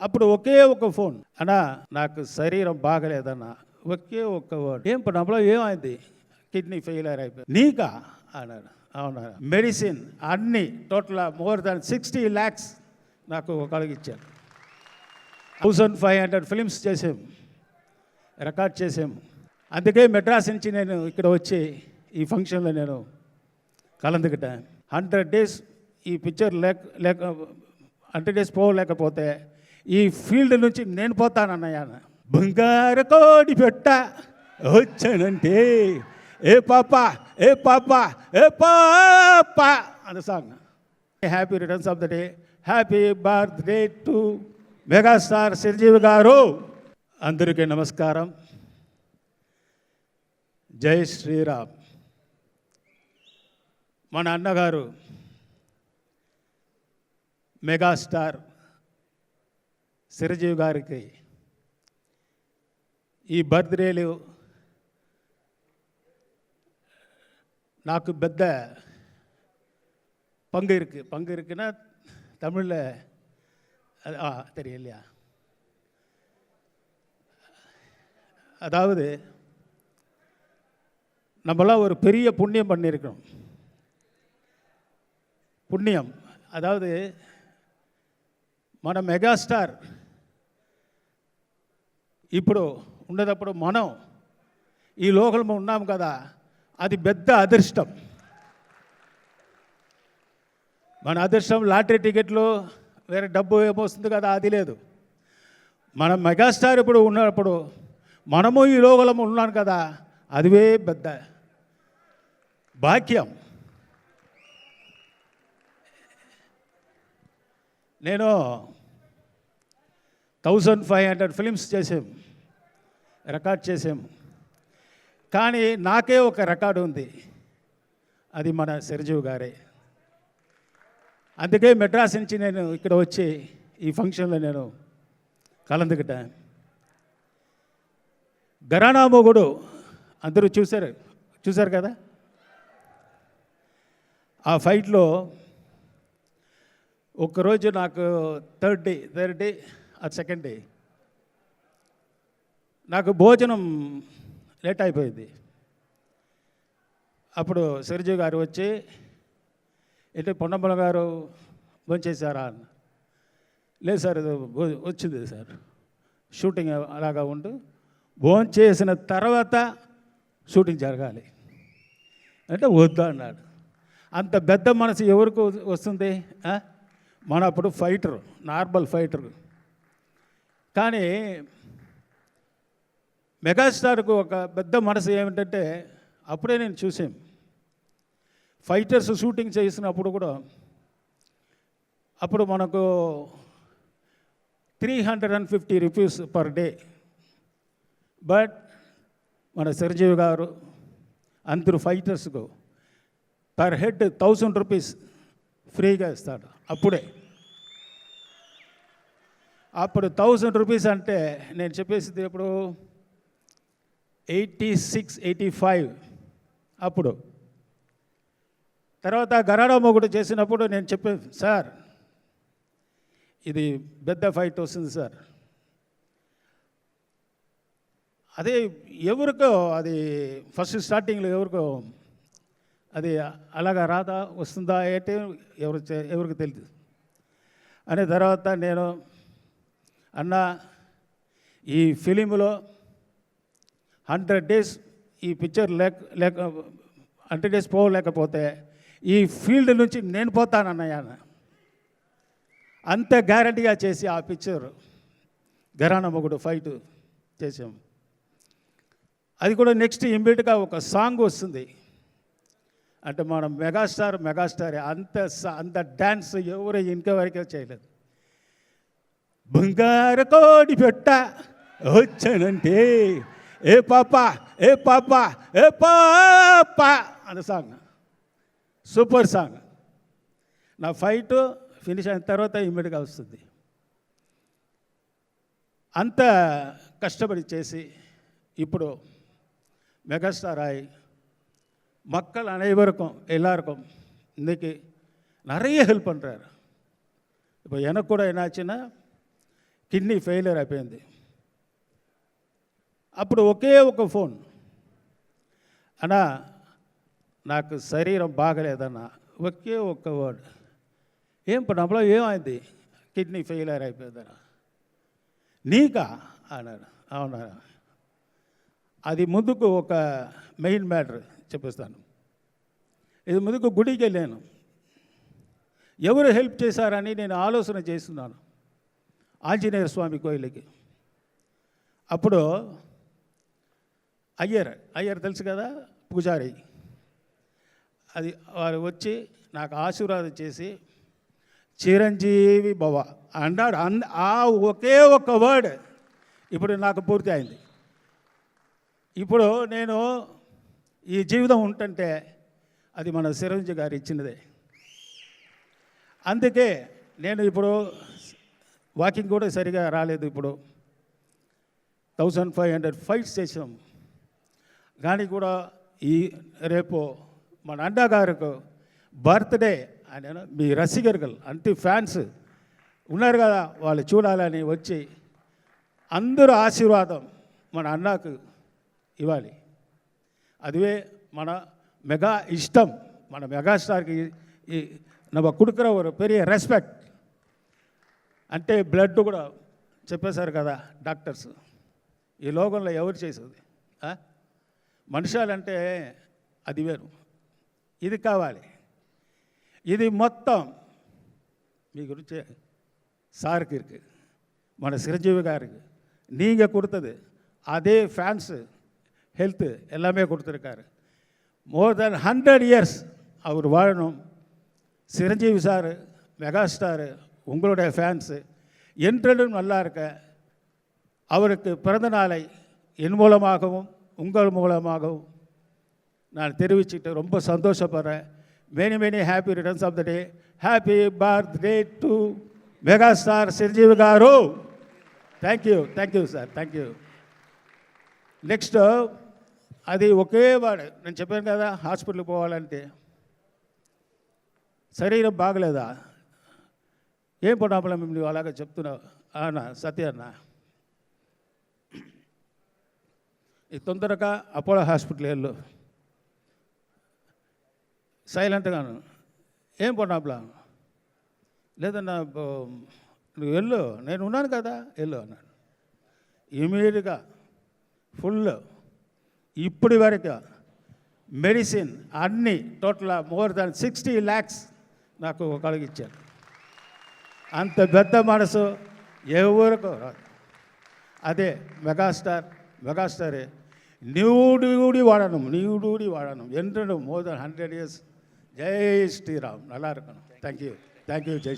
అప్పుడు ఒకే ఒక ఫోన్, అన్నా నాకు శరీరం బాగలేదన్నా, ఒకే ఒక్క వర్డ్, ఏం పడంలో ఏమైంది, కిడ్నీ ఫెయిలియర్ అయిపోయింది. నీకా అన్నాడు. అవునా, మెడిసిన్ అన్నీ టోటల్ మోర్ దాన్ 60 lakhs నాకు కలిగించాను. 1500 ఫిలిమ్స్ చేసాం, రికార్డ్ చేసాం. అందుకే మెడ్రాస్ నుంచి నేను ఇక్కడ వచ్చి ఈ ఫంక్షన్లో నేను కలందుకట 100 days ఈ పిక్చర్ లేక 100 days పోలేకపోతే ఈ ఫీల్డ్ నుంచి నేను పోతానన్నయ్య. బంగారు కోడి పెట్ట వచ్చానంటే ఏ పాప ఏ పాప ఏ పాప అన్న song. Happy returns of the day, happy birthday to megastar Chiranjeevi గారు. అందరికీ నమస్కారం, జై శ్రీరామ్. మన అన్నగారు మెగాస్టార్ చిరంజీవి గారికి ఈ బర్త్డేలు నాకు పెద్ద பங்கு இருக்குன்னா தமிழில் தெரியலையா? அதாவது நம்மளாம் ஒரு பெரிய புண்ணியம் பண்ணியிருக்கோம். పుణ్యం అదావది మన మెగాస్టార్ ఇప్పుడు ఉండేటప్పుడు మనం ఈ లోకంలో ఉన్నాం కదా, అది పెద్ద అదృష్టం. మన అదృష్టం లాటరీ టికెట్లు వేరే డబ్బు ఏమొస్తుంది కదా, అది లేదు. మన మెగాస్టార్ ఇప్పుడు ఉన్నప్పుడు మనము ఈ లోకంలో ఉన్నాం కదా, అదివే పెద్ద భాగ్యం. నేను 1500 ఫిలిమ్స్ చేసాం, రికార్డ్ చేసాం. కానీ నాకే ఒక రికార్డు ఉంది, అది మన చిరంజీవి గారే. అందుకే మెడ్రాస్ నుంచి నేను ఇక్కడ వచ్చి ఈ ఫంక్షన్లో నేను కలందుకట. ఘరానా మొగుడు అందరూ చూశారు కదా. ఆ ఫైట్లో ఒక్కరోజు నాకు థర్డ్ డే ఆ సెకండ్ డే నాకు భోజనం లేట్ అయిపోయింది. అప్పుడు చిరంజీవి గారు వచ్చి, ఏంటి పొన్నమ్మల గారు భోంచేశారా అన్న. లేదు సార్, ఇది వచ్చింది సార్, షూటింగ్ అలాగా ఉంటూ భోంచేసిన తర్వాత షూటింగ్ జరగాలి అంటే వద్దు అన్నాడు. అంత పెద్ద మనసు ఎవరికి వస్తుంది? మన అప్పుడు ఫైటర్, నార్మల్ ఫైటర్. కానీ మెగాస్టార్కు ఒక పెద్ద మనసు ఏమిటంటే, అప్పుడే నేను చూసాం ఫైటర్స్ షూటింగ్ చేసినప్పుడు కూడా, అప్పుడు మనకు 350 rupees పర్ డే. బట్ మన చిరంజీవి గారు అందరూ ఫైటర్స్కు పర్ హెడ్ 1000 rupees ఫ్రీగా ఇస్తాడు. అప్పుడు 1000 rupees అంటే నేను చెప్పేసింది ఇప్పుడు 86, 85 అప్పుడు. తర్వాత ఘరానా మొగుడు చేసినప్పుడు నేను చెప్పాను, సార్ ఇది పెద్ద ఫైట్ వస్తుంది సార్, అదే ఎవరికో అది ఫస్ట్ స్టార్టింగ్లో ఎవరికో అది అలాగా రాదా వస్తుందా అంటే ఎవరికి తెలియదు అనే. తర్వాత నేను అన్న, ఈ ఫిలింలో 100 days ఈ పిక్చర్ లేక 100 days పోలేకపోతే ఈ ఫీల్డ్ నుంచి నేను పోతానన్నయ్య. అంత గ్యారంటీగా చేసి ఆ పిక్చర్ ఘరానా మొగుడు ఫైట్ చేసాం. అది కూడా నెక్స్ట్ ఇమ్మీడియట్గా ఒక సాంగ్ వస్తుంది. అంటే మన మెగాస్టార్ అంత డ్యాన్స్ ఎవరు ఇంకెవరికీ చేయలేదు. బంగారు కోడి పెట్ట వచ్చానంటే ఏ పాప ఏ పాప ఏ పాప అన్న సాంగ్, సూపర్ సాంగ్. నా ఫైట్ ఫినిష్ అయిన తర్వాత ఇమ్మీడియట్గా వస్తుంది. అంత కష్టపడి చేసి ఇప్పుడు మెగాస్టార్ ஆகி மக்கள் அனைவருக்கும் எல்லாருக்கும் இன்றைக்கி நிறைய ஹெல்ப் பண்ணுறாரு. இப்போ எனக்கு கூட என்னாச்சுன்னா, కిడ్నీ ఫెయిలియర్ అయిపోయింది. అప్పుడు ఒకే ఒక ఫోన్, అన్నా నాకు శరీరం బాగలేదన్న, ఒకే ఒక్క వర్డ్, ఏం పనప్పుడు ఏమైంది, కిడ్నీ ఫెయిలియర్ అయిపోయిందన్న. నీకా అన్నాడు. అవునా, అది ముందుకు ఒక మెయిన్ మ్యాటర్ చెప్పిస్తాను. ఇది ముందుకు గుడికి వెళ్ళాను, ఎవరు హెల్ప్ చేశారని నేను ఆలోచన చేస్తున్నాను. ఆంజనేయ స్వామి కోయిలకి. అప్పుడు అయ్యర్ తెలుసు కదా, పూజారి, అది వారు వచ్చి నాకు ఆశీర్వాదం చేసి చిరంజీవి భవ అన్నాడు. ఆ ఒకే ఒక్క వర్డ్ ఇప్పుడు నాకు పూర్తి అయింది. ఇప్పుడు నేను ఈ జీవితం ఉంటుంటే అది మన చిరంజీవి గారు ఇచ్చినదే. అందుకే నేను ఇప్పుడు వాకింగ్ కూడా సరిగా రాలేదు. ఇప్పుడు 1500 ఫైట్స్ చేసాం. కానీ కూడా ఈ రేపు మన అన్నగారికి బర్త్డే ఆయన, మీ రసికర్గలు అంతే ఫ్యాన్స్ ఉన్నారు కదా, వాళ్ళు చూడాలని వచ్చి అందరూ ఆశీర్వాదం మన అన్నకు ఇవ్వాలి. అదివే మన మెగా ఇష్టం. మన మెగాస్టార్కి ఈ நம்ம கொடுக்குற ஒரு பெரிய రెస్పెక్ట్. అంటే బ్లడ్ కూడా చెప్పేశారు కదా డాక్టర్స్, ఈ లోకంలో ఎవరు చేసేది మనుషులంటే అది వేరు, ఇది కావాలి. ఇది మొత్తం మీ గురించి సార్కి இருக்கு, మన చిరంజీవి గారికి நீங்கள் கொடுத்தது அதே ஃபேன்ஸ் ஹெல்த்து எல்லாமே கொடுத்துருக்காரு. மோர் தென் 100 இயர்ஸ் அவர் வாழணும். சிரஞ்சீவி சார், மெகாஸ்டாரு, உங்களுடைய ஃபேன்ஸு என்றென்றும் நல்லா இருக்க அவருக்கு பிறந்த நாளை என் மூலமாகவும் உங்கள் மூலமாகவும் நான் தெரிவிச்சுட்டு ரொம்ப சந்தோஷப்படுறேன். Many many happy returns of the day. Happy birthday to megastar Chiranjeevi garu. Thank you sir, thank you. Next అది ఒకే వాడు నేను చెప్పాను కదా, హాస్పిటల్కి పోవాలంటే శరీరం బాగలేదా, ఏం పడాపలం నువ్వు అలాగే చెప్తున్నావు అన్న సత్య అన్న. ఈ తొందరగా అపోలో హాస్పిటల్ వెళ్ళు, సైలెంట్గాను, ఏం పడాపలం లేదన్నా నువ్వు వెళ్ళు, నేను ఉన్నాను కదా వెళ్ళు అన్నాడు. ఇమీడియట్గా ఫుల్ ఇప్పటి వరకు మెడిసిన్ అన్నీ టోటల్ మోర్ దాన్ 60 lakhs నాకు కలిగించారు. అంత పెద్ద మనసు ఎవరికి రాదు. అదే మెగాస్టారే. నీవుడి వాడనం ఎంతో మోర్ దాన్ 100 years. జై శ్రీరామ్. நல்லா இருக்கணும். థ్యాంక్ యూ జై శ్రీ.